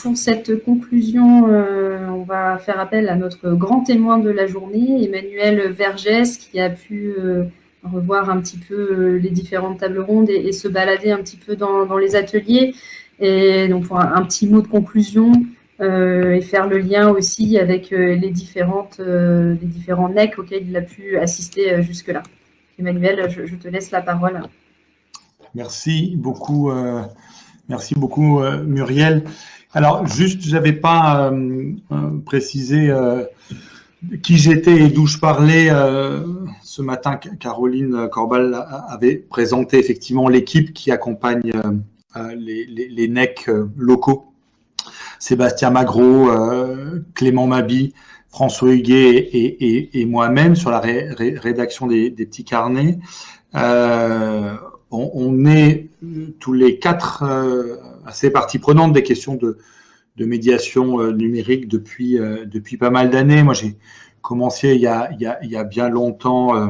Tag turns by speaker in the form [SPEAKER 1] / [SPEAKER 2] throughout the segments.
[SPEAKER 1] pour cette conclusion, on va faire appel à notre grand témoin de la journée, Emmanuel Vergès, qui a pu revoir un petit peu les différentes tables rondes et se balader un petit peu dans les ateliers. Et donc, pour un petit mot de conclusion et faire le lien aussi avec les différents NEC auxquels il a pu assister jusque-là. Emmanuel, je te laisse la parole.
[SPEAKER 2] Merci beaucoup, Muriel. Alors, juste, je n'avais pas précisé qui j'étais et d'où je parlais. Ce matin, Caroline Corbal avait présenté effectivement l'équipe qui accompagne les NEC locaux. Sébastien Magro, Clément Mabi, François Huguet et moi-même sur la rédaction des petits carnets. On est tous les quatre assez partie prenante des questions de médiation numérique depuis pas mal d'années. Moi, j'ai commencé il y a bien longtemps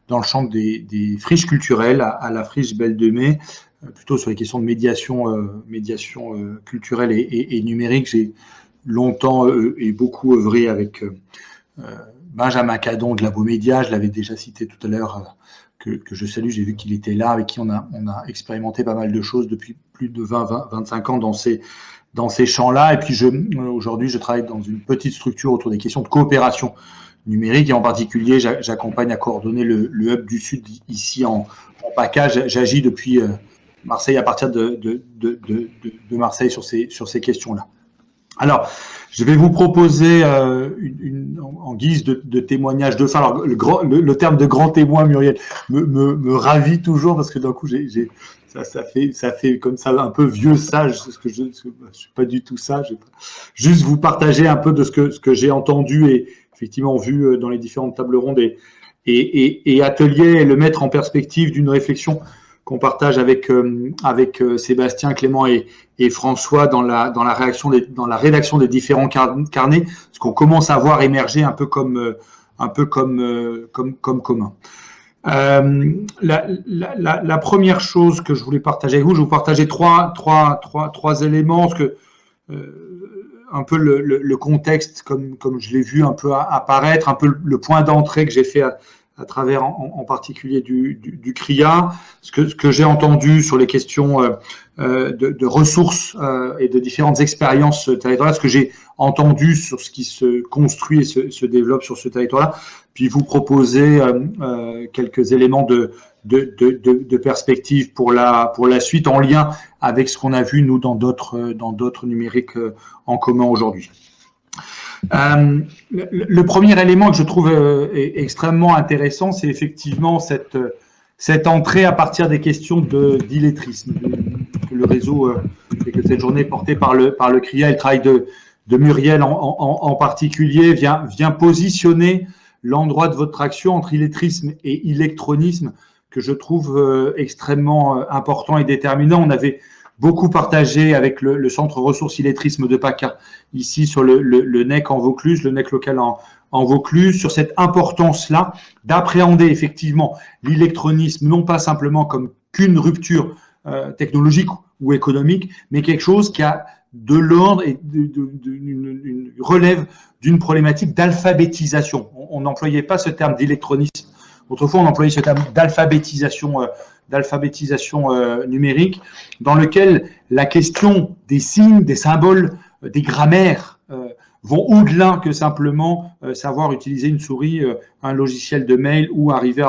[SPEAKER 2] dans le champ des friches culturelles à la friche Belle de Mai, plutôt sur les questions de médiation culturelle et numérique. J'ai longtemps et beaucoup œuvré avec Benjamin Cadon de Labomédia, je l'avais déjà cité tout à l'heure, que je salue, j'ai vu qu'il était là, avec qui on a expérimenté pas mal de choses depuis plus de 20-25 ans dans ces champs-là. Et puis aujourd'hui, je travaille dans une petite structure autour des questions de coopération numérique, et en particulier, j'accompagne à coordonner le Hub du Sud ici en PACA. J'agis depuis Marseille, à partir de Marseille sur ces questions-là. Alors, je vais vous proposer en guise de témoignage de fin. Alors, le terme de grand témoin, Muriel, me ravit toujours, parce que d'un coup, ça fait comme ça un peu vieux sage, parce que je suis pas du tout sage. Juste vous partager un peu de ce que j'ai entendu et effectivement vu dans les différentes tables rondes et ateliers, et le mettre en perspective d'une réflexion qu'on partage avec Sébastien, Clément et François dans la rédaction des différents carnets, ce qu'on commence à voir émerger un peu comme commun. La première chose que je voulais partager avec vous, je vais vous partager trois éléments, parce que un peu le contexte, comme je l'ai vu un peu apparaître, un peu le point d'entrée que j'ai fait à travers en particulier du CRIA, ce que j'ai entendu sur les questions de ressources et de différentes expériences territoriales, ce que j'ai entendu sur ce qui se construit et se développe sur ce territoire-là, puis vous proposer quelques éléments de perspective pour la suite, en lien avec ce qu'on a vu nous dans d'autres numériques en commun aujourd'hui. Le premier élément que je trouve extrêmement intéressant, c'est effectivement cette entrée à partir des questions d'illettrisme. Que le réseau et que cette journée portée par le CRIA, et le travail de Muriel en particulier, vient positionner l'endroit de votre action entre illettrisme et illectronisme, que je trouve extrêmement important et déterminant. On avait beaucoup partagé avec le Centre Ressources Illettrisme de PACA, ici sur le NEC en Vaucluse, le NEC local en Vaucluse, sur cette importance-là d'appréhender effectivement l'illectronisme, non pas simplement comme qu'une rupture technologique ou économique, mais quelque chose qui a de l'ordre et relève d'une problématique d'alphabétisation. On n'employait pas ce terme d'électronisme. Autrefois, on employait ce terme d'alphabétisation numérique, dans lequel la question des signes, des symboles, des grammaires vont au-delà que simplement savoir utiliser une souris, un logiciel de mail, ou arriver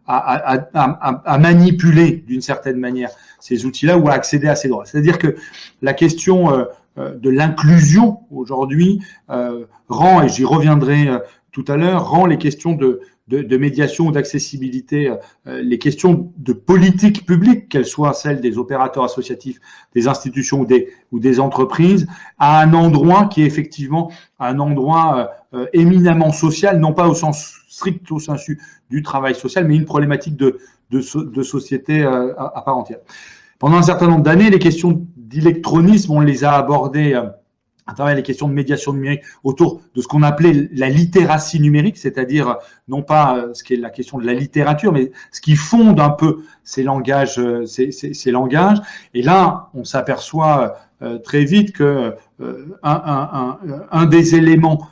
[SPEAKER 2] à manipuler d'une certaine manière ces outils-là, ou à accéder à ces droits. C'est-à-dire que la question de l'inclusion aujourd'hui rend, et j'y reviendrai tout à l'heure, rend les questions de médiation ou d'accessibilité, les questions de politique publique, qu'elles soient celles des opérateurs associatifs, des institutions ou des entreprises, à un endroit qui est effectivement un endroit éminemment social, non pas au sens strict, au sensu du travail social, mais une problématique de société à part entière. Pendant un certain nombre d'années, les questions d'électronisme, on les a abordées à travers les questions de médiation numérique autour de ce qu'on appelait la littératie numérique, c'est-à-dire non pas ce qui est la question de la littérature, mais ce qui fonde un peu ces langages. Et là, on s'aperçoit très vite que un des éléments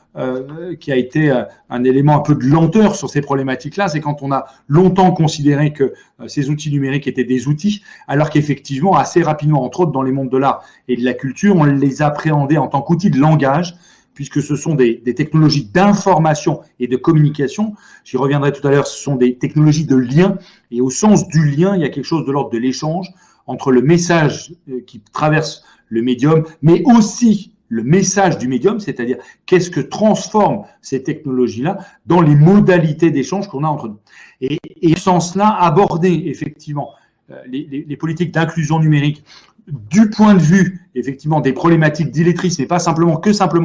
[SPEAKER 2] qui a été un élément un peu de lenteur sur ces problématiques-là, c'est quand on a longtemps considéré que ces outils numériques étaient des outils, alors qu'effectivement, assez rapidement, entre autres dans les mondes de l'art et de la culture, on les appréhendait en tant qu'outils de langage, puisque ce sont des technologies d'information et de communication. J'y reviendrai tout à l'heure, ce sont des technologies de lien, et au sens du lien, il y a quelque chose de l'ordre de l'échange entre le message qui traverse le médium, mais aussi le message du médium, c'est-à-dire qu'est-ce que transforment ces technologies-là dans les modalités d'échange qu'on a entre nous. Et en ce sens-là, aborder effectivement les politiques d'inclusion numérique du point de vue effectivement des problématiques d'illettrisme, et pas simplement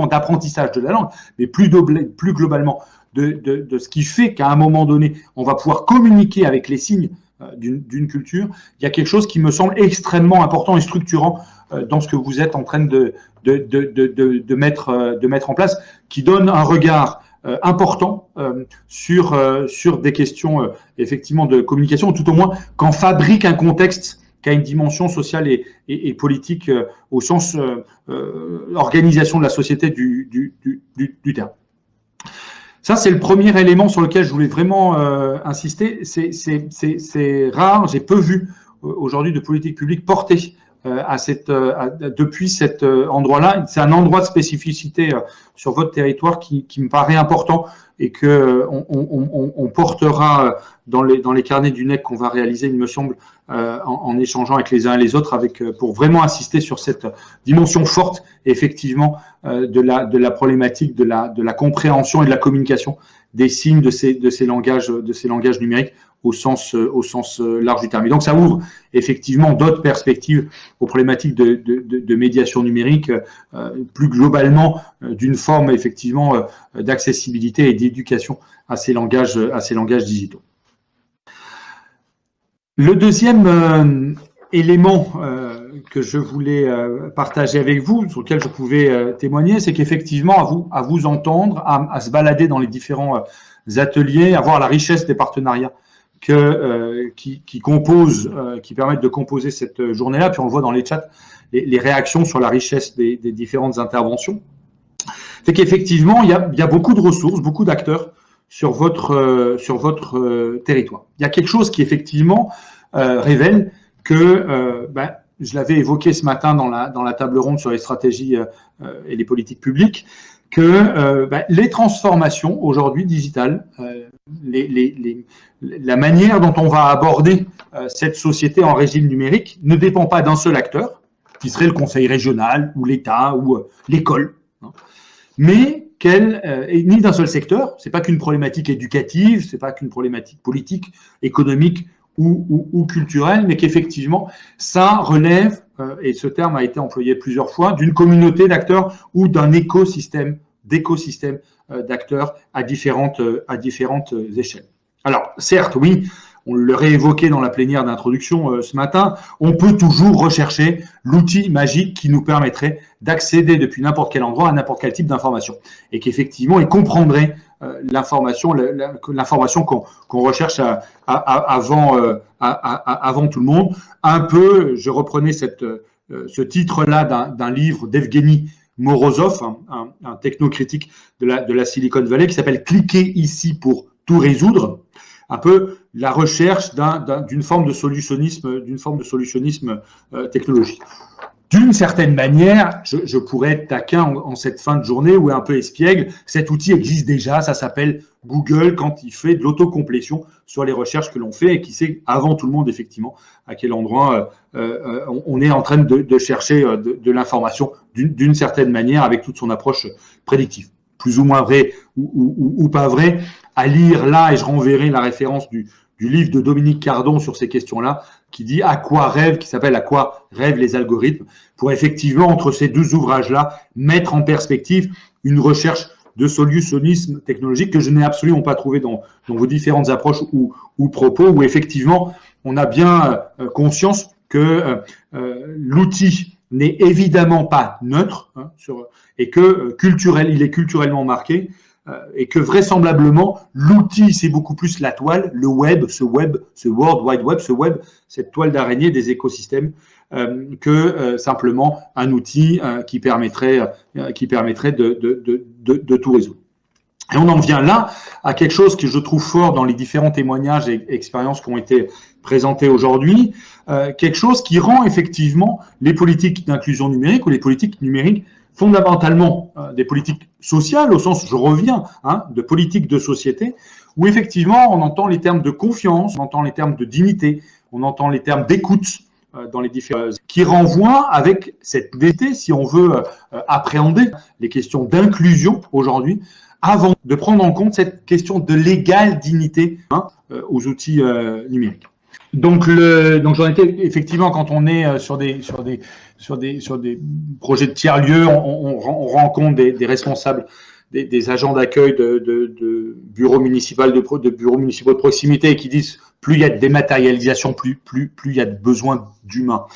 [SPEAKER 2] d'apprentissage de la langue, mais plus globalement de ce qui fait qu'à un moment donné, on va pouvoir communiquer avec les signes d'une culture, il y a quelque chose qui me semble extrêmement important et structurant dans ce que vous êtes en train de mettre en place, qui donne un regard important sur des questions effectivement de communication, ou tout au moins qu'en fabrique un contexte qui a une dimension sociale et politique au sens organisation de la société du terme. Ça, c'est le premier élément sur lequel je voulais vraiment insister. C'est rare, j'ai peu vu aujourd'hui de politique publique portée depuis cet endroit-là. C'est un endroit de spécificité sur votre territoire qui me paraît important et que on portera dans les carnets du NEC qu'on va réaliser, il me semble, en échangeant avec les uns et les autres, pour vraiment insister sur cette dimension forte, effectivement, de la problématique de la compréhension et de la communication des signes de ces langages numériques au sens large du terme. Et donc ça ouvre effectivement d'autres perspectives aux problématiques de médiation numérique, plus globalement d'une forme effectivement d'accessibilité et d'éducation à ces langages digitaux. Le deuxième élément que je voulais partager avec vous, sur lequel je pouvais témoigner, c'est qu'effectivement, à vous entendre, à se balader dans les différents ateliers, à voir la richesse des partenariats qui permettent de composer cette journée-là, puis on le voit dans les chats, les réactions sur la richesse des différentes interventions, c'est qu'effectivement, il y a beaucoup de ressources, beaucoup d'acteurs sur votre territoire. Il y a quelque chose qui effectivement révèle que, je l'avais évoqué ce matin dans la table ronde sur les stratégies et les politiques publiques, que les transformations aujourd'hui digitales, la manière dont on va aborder cette société en régime numérique ne dépend pas d'un seul acteur, qui serait le conseil régional ou l'État ou l'école, hein, mais ni d'un seul secteur. C'est pas qu'une problématique éducative, c'est pas qu'une problématique politique, économique ou culturelle, mais qu'effectivement ça relève, et ce terme a été employé plusieurs fois, d'une communauté d'acteurs ou d'un écosystème d'acteurs à différentes échelles. Alors, certes, oui, on le réévoquait dans la plénière d'introduction ce matin, on peut toujours rechercher l'outil magique qui nous permettrait d'accéder depuis n'importe quel endroit à n'importe quel type d'information, et qu'effectivement, il comprendrait l'information qu'on recherche avant tout le monde. Un peu, je reprenais ce titre-là d'un livre d'Evgeny Morozov, un technocritique de la Silicon Valley, qui s'appelle « Cliquez ici pour tout résoudre », un peu la recherche d'une forme de solutionnisme, technologique. D'une certaine manière, je pourrais être taquin en cette fin de journée ou un peu espiègle. Cet outil existe déjà, ça s'appelle Google quand il fait de l'autocomplétion sur les recherches que l'on fait et qui sait avant tout le monde effectivement à quel endroit on est en train de chercher de l'information d'une certaine manière avec toute son approche prédictive. Plus ou moins vrai ou pas vrai, à lire là, et je renverrai la référence du livre de Dominique Cardon sur ces questions-là, qui s'appelle « À quoi rêvent les algorithmes ?» pour effectivement, entre ces deux ouvrages-là, mettre en perspective une recherche de solutionnisme technologique que je n'ai absolument pas trouvé dans vos différentes approches ou propos, où effectivement, on a bien conscience que l'outil n'est évidemment pas neutre, hein, et que il est culturellement marqué, et que vraisemblablement l'outil c'est beaucoup plus la toile, le web, ce World Wide Web, cette toile d'araignée des écosystèmes, que simplement un outil qui permettrait de tout résoudre. Et on en vient là à quelque chose que je trouve fort dans les différents témoignages et expériences qui ont été présentés aujourd'hui, quelque chose qui rend effectivement les politiques d'inclusion numérique ou les politiques numériques fondamentalement des politiques sociales, au sens, je reviens, hein, de politique de société, où effectivement on entend les termes de confiance, on entend les termes de dignité, on entend les termes d'écoute dans les différents, qui renvoient avec cette nécessité, si on veut appréhender les questions d'inclusion aujourd'hui, avant de prendre en compte cette question de l'égale dignité, hein, aux outils numériques. Donc j'en étais effectivement, quand on est sur des projets de tiers-lieux, on rencontre des responsables, des agents d'accueil de bureaux municipaux de proximité qui disent plus il y a de dématérialisation, plus il y a de besoin d'humains.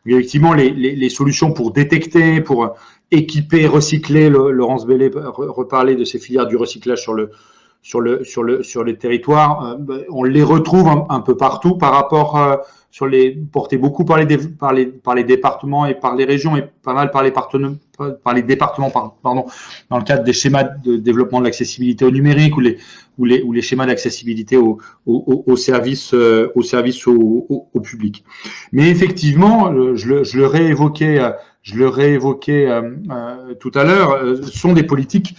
[SPEAKER 2] Effectivement, les solutions pour détecter, pour équiper, recycler, Laurence Bellet reparlait de ces filières du recyclage sur les territoires, on les retrouve un peu partout par rapport porté beaucoup par les départements et par les régions et pas mal par les départements, pardon, dans le cadre des schémas de développement de l'accessibilité au numérique ou les schémas d'accessibilité au service au public. Mais effectivement, je le réévoquais tout à l'heure, sont des politiques,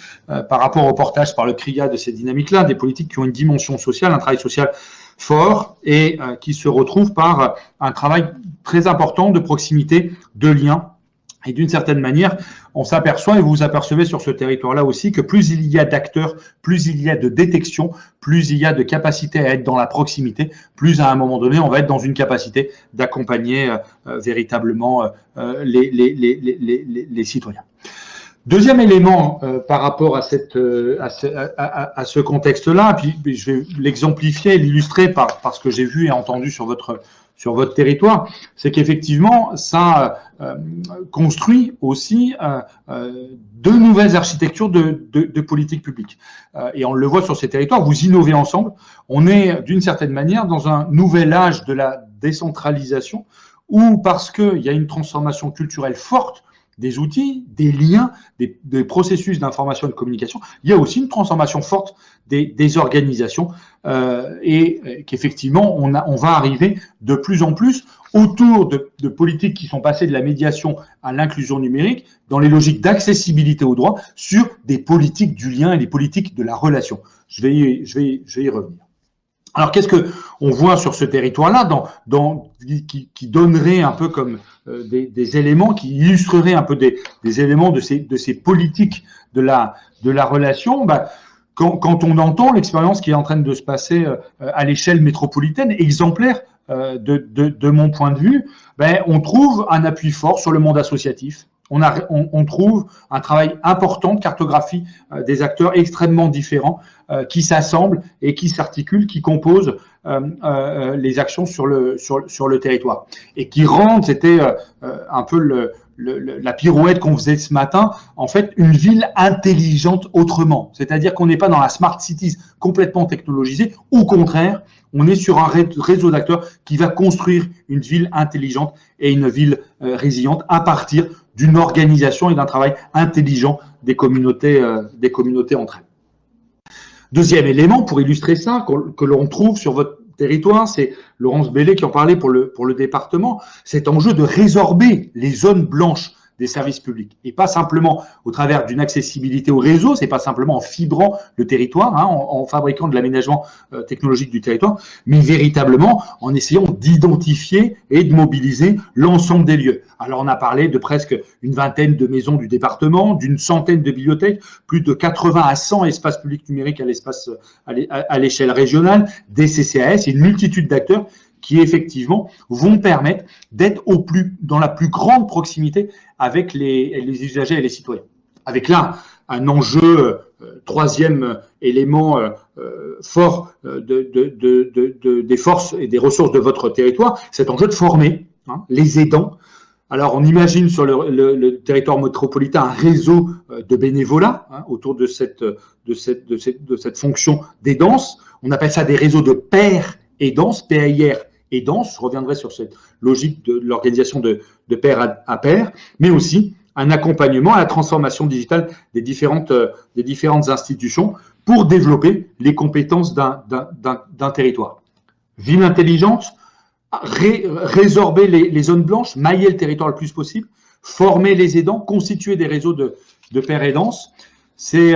[SPEAKER 2] par rapport au portage par le CRIA de ces dynamiques-là, des politiques qui ont une dimension sociale, un travail social fort et qui se retrouvent par un travail très important de proximité, de lien. Et d'une certaine manière, on s'aperçoit, et vous vous apercevez sur ce territoire-là aussi, que plus il y a d'acteurs, plus il y a de détection, plus il y a de capacité à être dans la proximité, plus à un moment donné, on va être dans une capacité d'accompagner véritablement les citoyens. Deuxième élément par rapport à ce contexte-là, puis je vais l'exemplifier, l'illustrer par ce que j'ai vu et entendu sur votre territoire, c'est qu'effectivement, ça construit aussi de nouvelles architectures de politique publique. Et on le voit sur ces territoires, vous innovez ensemble. On est d'une certaine manière dans un nouvel âge de la décentralisation où, parce qu'il y a une transformation culturelle forte des outils, des liens, des processus d'information et de communication, il y a aussi une transformation forte des organisations et qu'effectivement, on va arriver de plus en plus autour de politiques qui sont passées de la médiation à l'inclusion numérique dans les logiques d'accessibilité aux droits sur des politiques du lien et des politiques de la relation. Je vais y revenir. Alors, qu'est-ce que on voit sur ce territoire-là qui donnerait un peu comme des éléments, qui illustrerait un peu des éléments de ces politiques de la relation? Quand on entend l'expérience qui est en train de se passer à l'échelle métropolitaine, exemplaire de mon point de vue, on trouve un appui fort sur le monde associatif. On trouve un travail important de cartographie des acteurs extrêmement différents qui s'assemblent et qui s'articulent, qui composent les actions sur le territoire et qui rendent, c'était un peu la pirouette qu'on faisait ce matin, en fait, une ville intelligente autrement. C'est-à-dire qu'on n'est pas dans la smart cities complètement technologisée. Au contraire, on est sur un réseau d'acteurs qui va construire une ville intelligente et une ville résiliente à partir d'une organisation et d'un travail intelligent des communautés entre elles. Deuxième élément pour illustrer ça, que l'on trouve sur votre territoire, c'est Laurence Bellet qui en parlait pour le département, cet enjeu de résorber les zones blanches des services publics et pas simplement au travers d'une accessibilité au réseau, c'est pas simplement en fibrant le territoire, hein, en fabriquant de l'aménagement technologique du territoire, mais véritablement en essayant d'identifier et de mobiliser l'ensemble des lieux. Alors on a parlé de presque une vingtaine de maisons du département, d'une centaine de bibliothèques, plus de 80 à 100 espaces publics numériques à l'échelle régionale, des CCAS et une multitude d'acteurs qui effectivement vont permettre d'être dans la plus grande proximité avec les usagers et les citoyens. Avec là un enjeu, troisième élément fort des forces et des ressources de votre territoire, cet enjeu de former les aidants Alors, on imagine sur le territoire métropolitain un réseau de bénévolat autour de cette fonction d'aidance. On appelle ça des réseaux de pairs aidances, PAIR aidance. Je reviendrai sur cette logique de l'organisation de pair à pair, mais aussi un accompagnement à la transformation digitale des différentes institutions pour développer les compétences d'un territoire. Ville intelligente, résorber les zones blanches, mailler le territoire le plus possible, former les aidants, constituer des réseaux de pairs aidances. C'est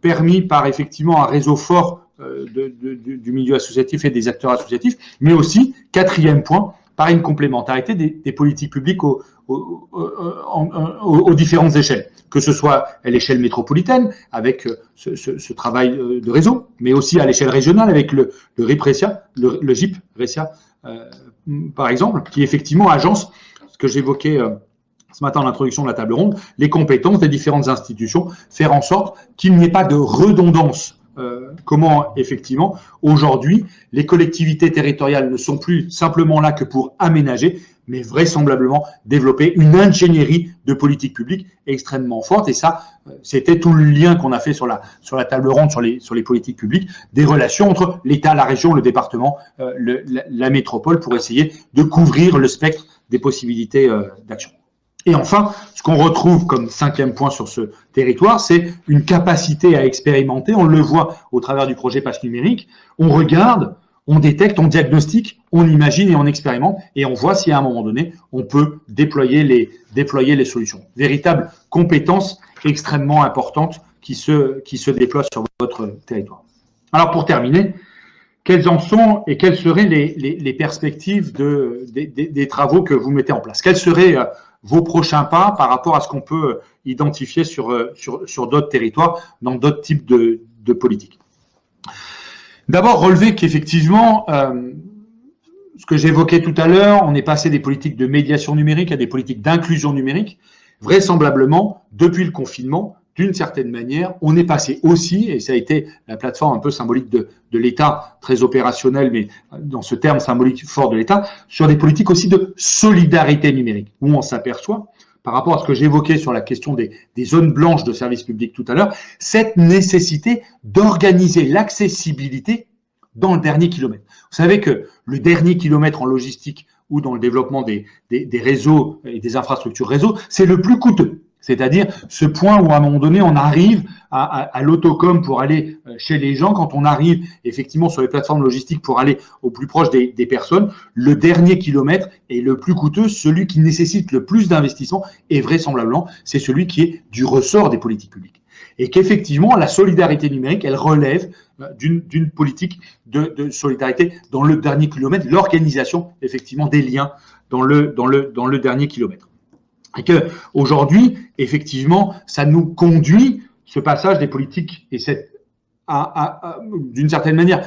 [SPEAKER 2] permis par effectivement un réseau fort du milieu associatif et des acteurs associatifs, mais aussi, quatrième point, par une complémentarité des politiques publiques aux différentes échelles, que ce soit à l'échelle métropolitaine, avec ce travail de réseau, mais aussi à l'échelle régionale, avec le GIP RESIA, par exemple, qui effectivement agence, ce que j'évoquais ce matin en introduction de la table ronde, les compétences des différentes institutions, faire en sorte qu'il n'y ait pas de redondance. Comment, effectivement, aujourd'hui, les collectivités territoriales ne sont plus simplement là que pour aménager, mais vraisemblablement développer une ingénierie de politique publique extrêmement forte. Et ça, c'était tout le lien qu'on a fait sur la table ronde sur les politiques publiques, des relations entre l'État, la région, le département, la métropole, pour essayer de couvrir le spectre des possibilités d'action. Et enfin, ce qu'on retrouve comme cinquième point sur ce territoire, c'est une capacité à expérimenter. On le voit au travers du projet Pass Numérique. On regarde, on détecte, on diagnostique, on imagine et on expérimente. Et on voit si à un moment donné, on peut déployer les solutions. Véritable compétence extrêmement importante qui se déploie sur votre territoire. Alors pour terminer, quelles en sont et quelles seraient les perspectives des travaux que vous mettez en place? Quels seraient vos prochains pas par rapport à ce qu'on peut identifier sur d'autres territoires, dans d'autres types de politiques? D'abord, relever qu'effectivement, ce que j'évoquais tout à l'heure, on est passé des politiques de médiation numérique à des politiques d'inclusion numérique. Vraisemblablement, depuis le confinement, d'une certaine manière, on est passé aussi, et ça a été la plateforme un peu symbolique de l'État, très opérationnelle, mais dans ce terme symbolique fort de l'État, sur des politiques aussi de solidarité numérique, où on s'aperçoit, par rapport à ce que j'évoquais sur la question des zones blanches de services publics tout à l'heure, cette nécessité d'organiser l'accessibilité dans le dernier kilomètre. Vous savez que le dernier kilomètre en logistique ou dans le développement des réseaux et des infrastructures réseau, c'est le plus coûteux. C'est-à-dire ce point où à un moment donné, on arrive à l'autocom pour aller chez les gens, quand on arrive effectivement sur les plateformes logistiques pour aller au plus proche des personnes, le dernier kilomètre est le plus coûteux, celui qui nécessite le plus d'investissement et vraisemblablement, c'est celui qui est du ressort des politiques publiques. Et qu'effectivement, la solidarité numérique, elle relève d'une politique de solidarité dans le dernier kilomètre, l'organisation effectivement des liens dans le dernier kilomètre. Et que aujourd'hui, effectivement, ça nous conduit, ce passage des politiques et cette, d'une certaine manière,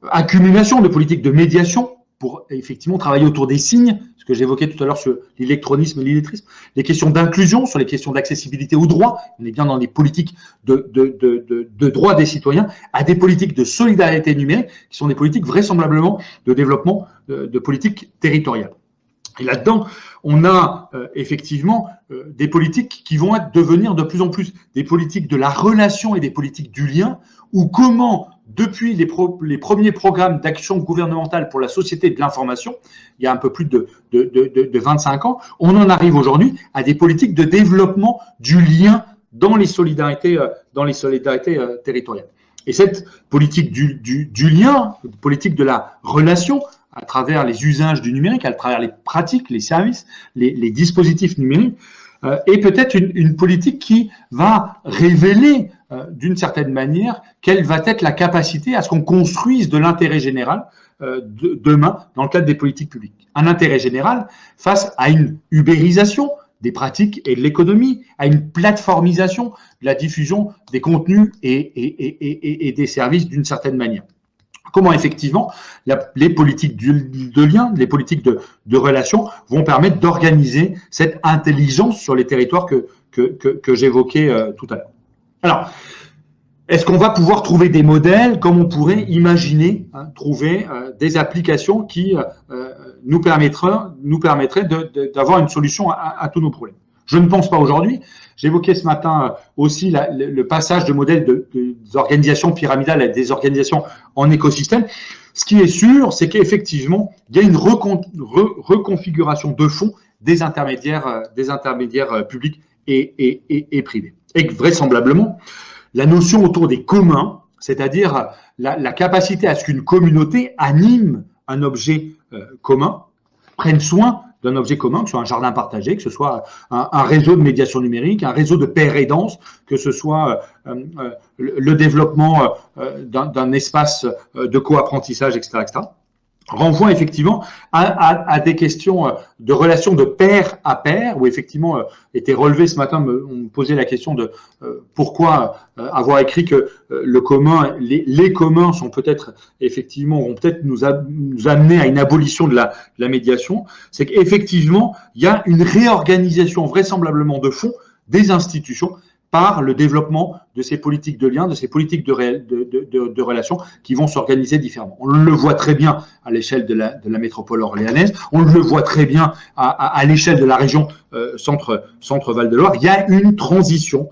[SPEAKER 2] accumulation de politiques de médiation pour effectivement travailler autour des signes, ce que j'évoquais tout à l'heure sur l'électronisme et l'illettrisme, les questions d'inclusion, sur les questions d'accessibilité aux droits, on est bien dans des politiques de droits des citoyens, à des politiques de solidarité numérique, qui sont des politiques vraisemblablement de développement de politiques territoriales. Et là-dedans, on a effectivement des politiques qui vont devenir de plus en plus des politiques de la relation et des politiques du lien, ou comment, depuis les premiers programmes d'action gouvernementale pour la société de l'information, il y a un peu plus de 25 ans, on en arrive aujourd'hui à des politiques de développement du lien dans les solidarités territoriales. Et cette politique du lien, politique de la relation, à travers les usages du numérique, à travers les pratiques, les services, les dispositifs numériques, est peut-être une politique qui va révéler d'une certaine manière quelle va être la capacité à ce qu'on construise de l'intérêt général demain dans le cadre des politiques publiques. Un intérêt général face à une ubérisation des pratiques et de l'économie, à une plateformisation de la diffusion des contenus et des services d'une certaine manière. Comment effectivement les politiques de lien, les politiques de relation vont permettre d'organiser cette intelligence sur les territoires que j'évoquais tout à l'heure. Alors, est-ce qu'on va pouvoir trouver des modèles comme on pourrait imaginer trouver des applications qui nous permettraient d'avoir une solution à tous nos problèmes? Je ne pense pas aujourd'hui. J'évoquais ce matin aussi le passage de modèles des organisations pyramidales à des organisations en écosystème. Ce qui est sûr, c'est qu'effectivement, il y a une reconfiguration de fond des intermédiaires publics et privés. Et vraisemblablement, la notion autour des communs, c'est-à-dire la capacité à ce qu'une communauté anime un objet commun, prenne soin d'un objet commun, que ce soit un jardin partagé, que ce soit un réseau de médiation numérique, un réseau de pairs aidance, que ce soit le développement d'un espace de co-apprentissage, etc., etc., renvoie effectivement à des questions de relations de pair à pair, où effectivement était relevé ce matin, on me posait la question de pourquoi avoir écrit que le commun, les communs sont peut-être effectivement vont peut-être nous amener à une abolition de la médiation. C'est qu'effectivement il y a une réorganisation vraisemblablement de fond des institutions par le développement de ces politiques de lien, de ces politiques de relations qui vont s'organiser différemment. On le voit très bien à l'échelle de la métropole orléanaise, on le voit très bien à l'échelle de la région Centre-Val de Loire. Il y a une transition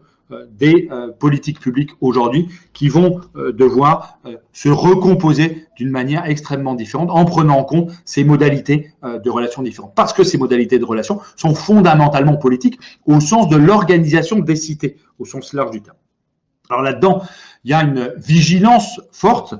[SPEAKER 2] des politiques publiques aujourd'hui qui vont devoir se recomposer d'une manière extrêmement différente en prenant en compte ces modalités de relations différentes. Parce que ces modalités de relations sont fondamentalement politiques au sens de l'organisation des cités, au sens large du terme. Alors là-dedans, il y a une vigilance forte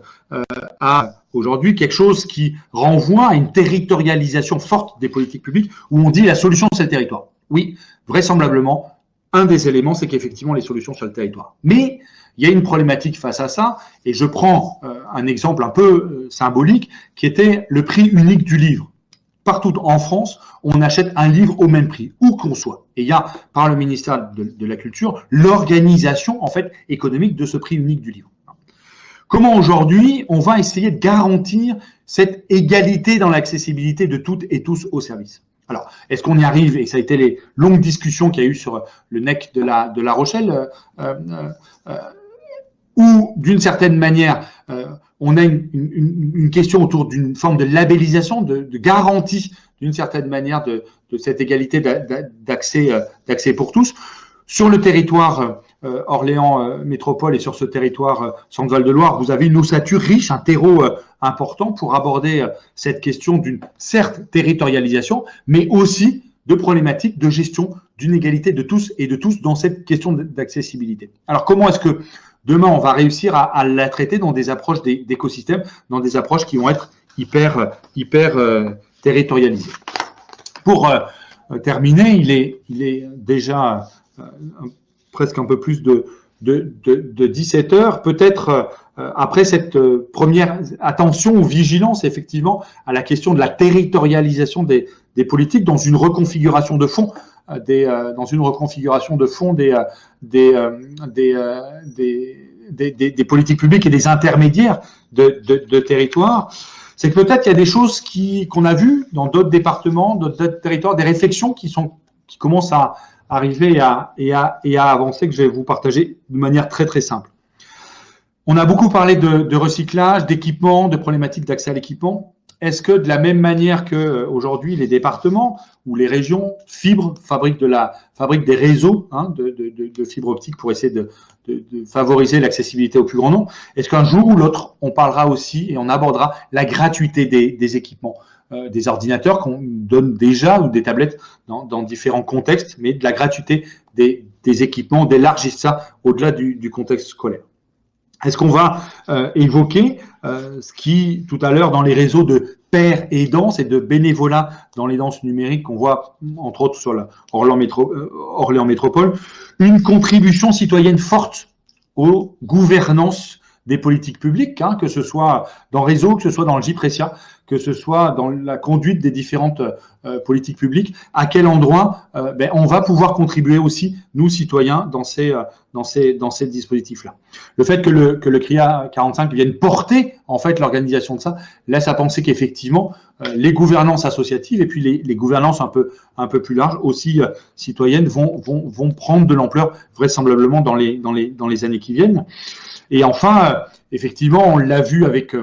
[SPEAKER 2] à aujourd'hui quelque chose qui renvoie à une territorialisation forte des politiques publiques où on dit la solution c'est le territoire. Oui, vraisemblablement, un des éléments, c'est qu'effectivement, les solutions sur le territoire. Mais il y a une problématique face à ça, et je prends un exemple un peu symbolique, qui était le prix unique du livre. Partout en France, on achète un livre au même prix, où qu'on soit. Et il y a, par le ministère de la Culture, l'organisation en fait économique de ce prix unique du livre. Comment aujourd'hui, on va essayer de garantir cette égalité dans l'accessibilité de toutes et tous aux services? Alors, est-ce qu'on y arrive? Et ça a été les longues discussions qu'il y a eu sur le NEC de La Rochelle, où, d'une certaine manière, on a une question autour d'une forme de labellisation, de garantie, d'une certaine manière, de cette égalité d'accès pour tous. Sur le territoire Orléans Métropole et sur ce territoire Centre-Val de Loire, vous avez une ossature riche, un terreau important pour aborder cette question d'une, certes, territorialisation, mais aussi de problématiques de gestion d'une égalité de tous et de tous dans cette question d'accessibilité. Alors, comment est-ce que demain, on va réussir à la traiter dans des approches d'écosystèmes, dans des approches qui vont être hyper territorialisées? Pour terminer, il est déjà presque un peu plus de 17 heures. Peut-être après cette première attention ou vigilance, effectivement, à la question de la territorialisation des politiques dans une reconfiguration de fond des politiques publiques et des intermédiaires de territoire, c'est que peut-être il y a des choses qu'on a vues dans d'autres départements, d'autres territoires, des réflexions qui commencent à arriver et à avancer, que je vais vous partager de manière très très simple. On a beaucoup parlé de recyclage, d'équipement, de problématiques d'accès à l'équipement. Est-ce que de la même manière qu'aujourd'hui les départements ou les régions fabriquent des réseaux de fibres optiques pour essayer de favoriser l'accessibilité au plus grand nombre, est-ce qu'un jour ou l'autre on parlera aussi et on abordera la gratuité des équipements, des ordinateurs qu'on donne déjà ou des tablettes dans différents contextes, mais de la gratuité des équipements, d'élargir ça au-delà du contexte scolaire? Est-ce qu'on va évoquer ce qui, tout à l'heure, dans les réseaux de pairs aidance et de bénévolat dans les danses numériques qu'on voit, entre autres, sur la Orléans Métropole, une contribution citoyenne forte aux gouvernances des politiques publiques, que ce soit dans Réseau, que ce soit dans le JPRECIA, que ce soit dans la conduite des différentes politiques publiques, à quel endroit on va pouvoir contribuer aussi, nous, citoyens, dans ces dispositifs-là. Le fait que le CRIA 45 vienne porter, en fait, l'organisation de ça, laisse à penser qu'effectivement, les gouvernances associatives et puis les gouvernances un peu plus larges, aussi citoyennes, vont prendre de l'ampleur vraisemblablement dans les années qui viennent. Et enfin, effectivement, on l'a vu avec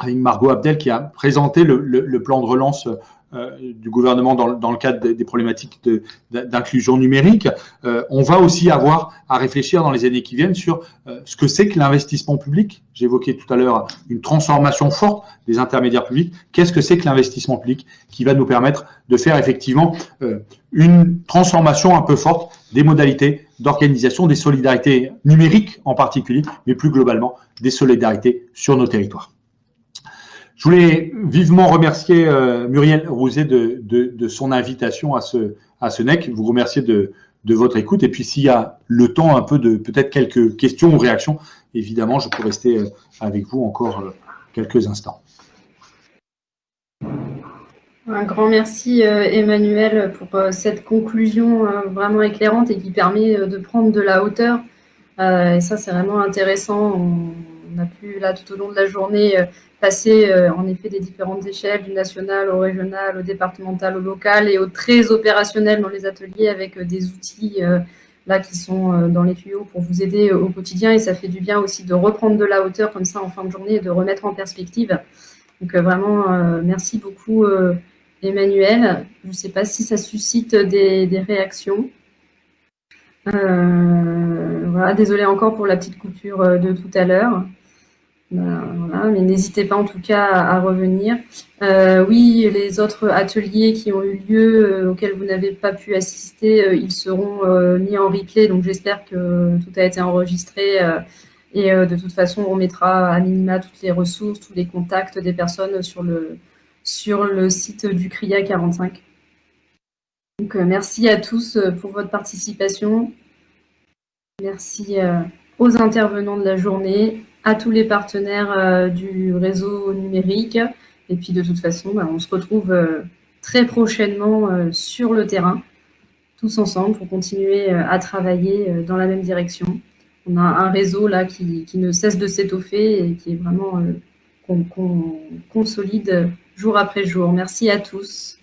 [SPEAKER 2] Margot Abdel qui a présenté le plan de relance du gouvernement dans le cadre des problématiques d'inclusion numérique. On va aussi avoir à réfléchir dans les années qui viennent sur ce que c'est que l'investissement public. J'évoquais tout à l'heure une transformation forte des intermédiaires publics. Qu'est-ce que c'est que l'investissement public qui va nous permettre de faire effectivement une transformation un peu forte des modalités d'organisation, des solidarités numériques en particulier, mais plus globalement des solidarités sur nos territoires. Je voulais vivement remercier Muriel Rouzet de son invitation à ce NEC, vous remercier de votre écoute. Et puis, s'il y a le temps un peu de peut-être quelques questions ou réactions, évidemment, je peux rester avec vous encore quelques instants.
[SPEAKER 1] Un grand merci, Emmanuel, pour cette conclusion vraiment éclairante et qui permet de prendre de la hauteur. Et ça, c'est vraiment intéressant. On a pu, là, tout au long de la journée, passer en effet des différentes échelles, du national au régional, au départemental, au local et au très opérationnel dans les ateliers avec des outils là qui sont dans les tuyaux pour vous aider au quotidien. Et ça fait du bien aussi de reprendre de la hauteur comme ça en fin de journée et de remettre en perspective. Donc vraiment, merci beaucoup Emmanuel. Je ne sais pas si ça suscite des réactions. Voilà, désolée encore pour la petite coupure de tout à l'heure. Voilà, mais n'hésitez pas en tout cas à revenir. Oui, les autres ateliers qui ont eu lieu, auxquels vous n'avez pas pu assister, ils seront mis en replay. Donc j'espère que tout a été enregistré. Et de toute façon, on mettra à minima toutes les ressources, tous les contacts des personnes sur le site du CRIA 45. Donc merci à tous pour votre participation. Merci aux intervenants de la journée, à tous les partenaires du réseau numérique. Et puis de toute façon, on se retrouve très prochainement sur le terrain, tous ensemble, pour continuer à travailler dans la même direction. On a un réseau là qui ne cesse de s'étoffer et qui est vraiment qu'on consolide jour après jour. Merci à tous.